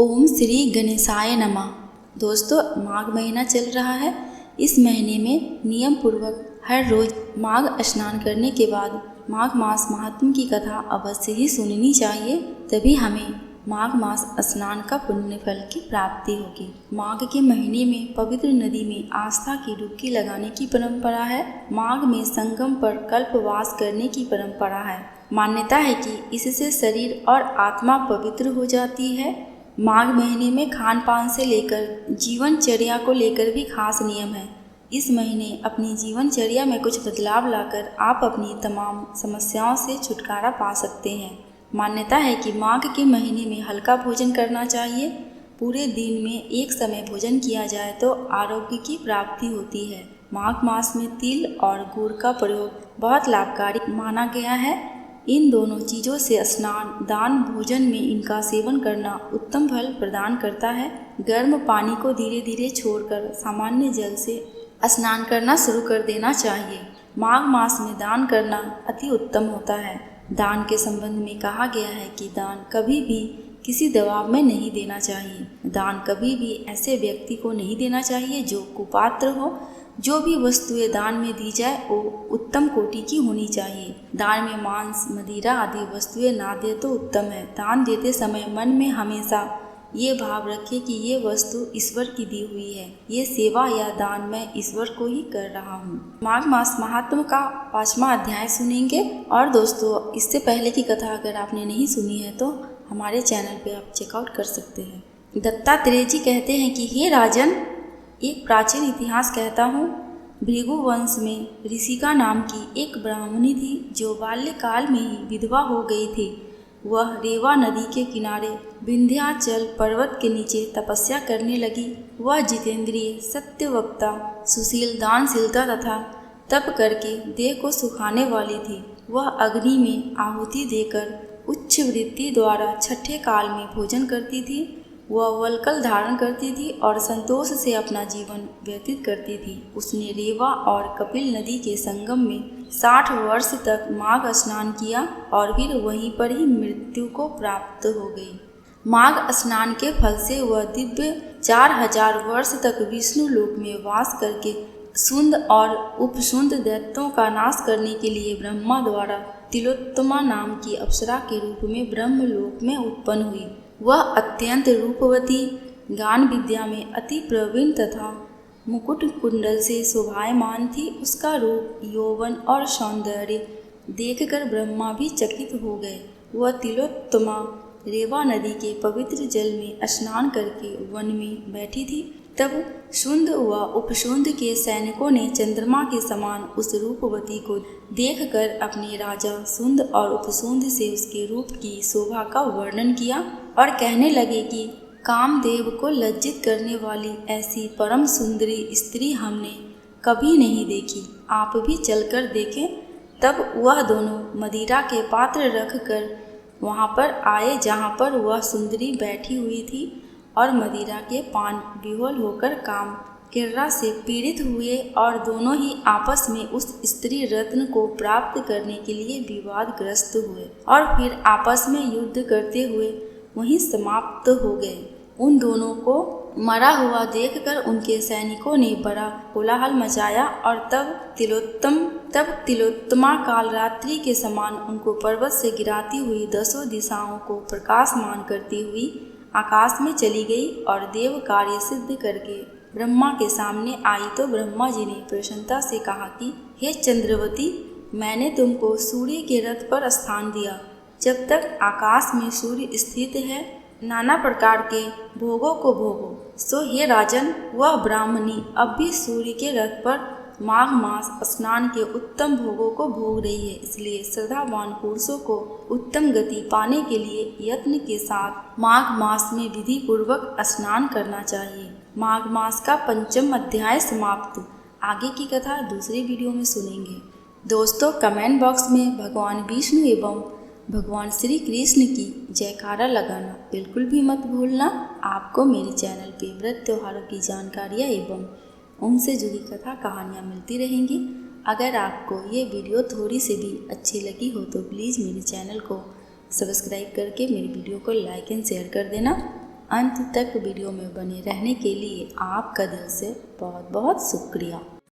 ओम श्री गणेशाय नमः। दोस्तों, माघ महीना चल रहा है। इस महीने में नियम पूर्वक हर रोज माघ स्नान करने के बाद माघ मास महात्म की कथा अवश्य ही सुननी चाहिए, तभी हमें माघ मास स्नान का पुण्य फल की प्राप्ति होगी। माघ के महीने में पवित्र नदी में आस्था की डुबकी लगाने की परंपरा है। माघ में संगम पर कल्पवास करने की परंपरा है। मान्यता है कि इससे शरीर और आत्मा पवित्र हो जाती है। माघ महीने में खान पान से लेकर जीवनचर्या को लेकर भी खास नियम है। इस महीने अपनी जीवनचर्या में कुछ बदलाव लाकर आप अपनी तमाम समस्याओं से छुटकारा पा सकते हैं। मान्यता है कि माघ के महीने में हल्का भोजन करना चाहिए। पूरे दिन में एक समय भोजन किया जाए तो आरोग्य की प्राप्ति होती है। माघ मास में तिल और गुड़ का प्रयोग बहुत लाभकारी माना गया है। इन दोनों चीज़ों से स्नान, दान, भोजन में इनका सेवन करना उत्तम फल प्रदान करता है। गर्म पानी को धीरे धीरे छोड़कर सामान्य जल से स्नान करना शुरू कर देना चाहिए। माघ मास में दान करना अति उत्तम होता है। दान के संबंध में कहा गया है कि दान कभी भी किसी दबाव में नहीं देना चाहिए। दान कभी भी ऐसे व्यक्ति को नहीं देना चाहिए जो कुपात्र हो। जो भी वस्तुएं दान में दी जाए वो उत्तम कोटि की होनी चाहिए। दान में मांस, मदिरा आदि वस्तुएं ना दे तो उत्तम है। दान देते समय मन में हमेशा ये भाव रखें कि ये वस्तु ईश्वर की दी हुई है। ये सेवा या दान मैं ईश्वर को ही कर रहा हूँ। माघ मास महात्म का 5वां अध्याय सुनेंगे। और दोस्तों, इससे पहले की कथा अगर आपने नहीं सुनी है तो हमारे चैनल पे आप चेकआउट कर सकते हैं। दत्तात्रेय जी कहते हैं कि हे राजन, एक प्राचीन इतिहास कहता हूँ। भृगु वंश में ऋषिका नाम की एक ब्राह्मणी थी जो बाल्यकाल में ही विधवा हो गई थी। वह रेवा नदी के किनारे विंध्याचल पर्वत के नीचे तपस्या करने लगी। वह जितेंद्रिय, सत्यवक्ता, सुशील, दानशीलता तथा तप करके देह को सुखाने वाली थी। वह अग्नि में आहुति देकर उच्च वृत्ति द्वारा छठे काल में भोजन करती थी। वह वल्कल धारण करती थी और संतोष से अपना जीवन व्यतीत करती थी। उसने रेवा और कपिल नदी के संगम में 60 वर्ष तक माघ स्नान किया और फिर वहीं पर ही मृत्यु को प्राप्त हो गई। माघ स्नान के फल से वह दिव्य 4000 वर्ष तक विष्णु लोक में वास करके सुंद और उपसुंद दैत्यों का नाश करने के लिए ब्रह्मा द्वारा तिलोत्तमा नाम की अप्सरा के रूप में ब्रह्मलोक में उत्पन्न हुई। वह अत्यंत रूपवती, गान विद्या में अति प्रवीण तथा मुकुट कुंडल से शोभायमान थी। उसका रूप, यौवन और सौंदर्य देखकर ब्रह्मा भी चकित हो गए। वह तिलोत्तमा रेवा नदी के पवित्र जल में स्नान करके वन में बैठी थी। तब सुंद व उपसुंद के सैनिकों ने चंद्रमा के समान उस रूपवती को देखकर अपने राजा सुंद और उपसुंद से उसके रूप की शोभा का वर्णन किया और कहने लगे कि कामदेव को लज्जित करने वाली ऐसी परम सुंदरी स्त्री हमने कभी नहीं देखी। आप भी चलकर देखें। तब वह दोनों मदिरा के पात्र रखकर वहाँ पर आए जहाँ पर वह सुंदरी बैठी हुई थी और मदिरा के पान विह्वल होकर काम किर्रा से पीड़ित हुए और दोनों ही आपस में उस स्त्री रत्न को प्राप्त करने के लिए विवादग्रस्त हुए और फिर आपस में युद्ध करते हुए वहीं समाप्त हो गए। उन दोनों को मरा हुआ देखकर उनके सैनिकों ने बड़ा कोलाहल मचाया और तब तिलोत्तमा काल रात्रि के समान उनको पर्वत से गिराती हुई 10 दिशाओं को प्रकाशमान करती हुई आकाश में चली गई और देव कार्य सिद्ध करके ब्रह्मा के सामने आई तो ब्रह्मा जी ने प्रसन्नता से कहा कि हे चंद्रवती, मैंने तुमको सूर्य के रथ पर स्थान दिया। जब तक आकाश में सूर्य स्थित है, नाना प्रकार के भोगों को भोगो। सो हे राजन, वह ब्राह्मणी अब भी सूर्य के रथ पर माघ मास स्नान के उत्तम भोगों को भोग रही है। इसलिए श्रद्धावान पुरुषों को उत्तम गति पाने के लिए यत्न के साथ माघ मास में विधि पूर्वक स्नान करना चाहिए। माघ मास का 5वां अध्याय समाप्त। आगे की कथा दूसरे वीडियो में सुनेंगे। दोस्तों, कमेंट बॉक्स में भगवान विष्णु एवं भगवान श्री कृष्ण की जयकारा लगाना बिल्कुल भी मत भूलना। आपको मेरे चैनल पे व्रत त्योहारों की जानकारियाँ एवं उनसे जुड़ी कथा कहानियाँ मिलती रहेंगी। अगर आपको ये वीडियो थोड़ी सी भी अच्छी लगी हो तो प्लीज़ मेरे चैनल को सब्सक्राइब करके मेरी वीडियो को लाइक एंड शेयर कर देना। अंत तक वीडियो में बने रहने के लिए आपका दिल से बहुत बहुत शुक्रिया।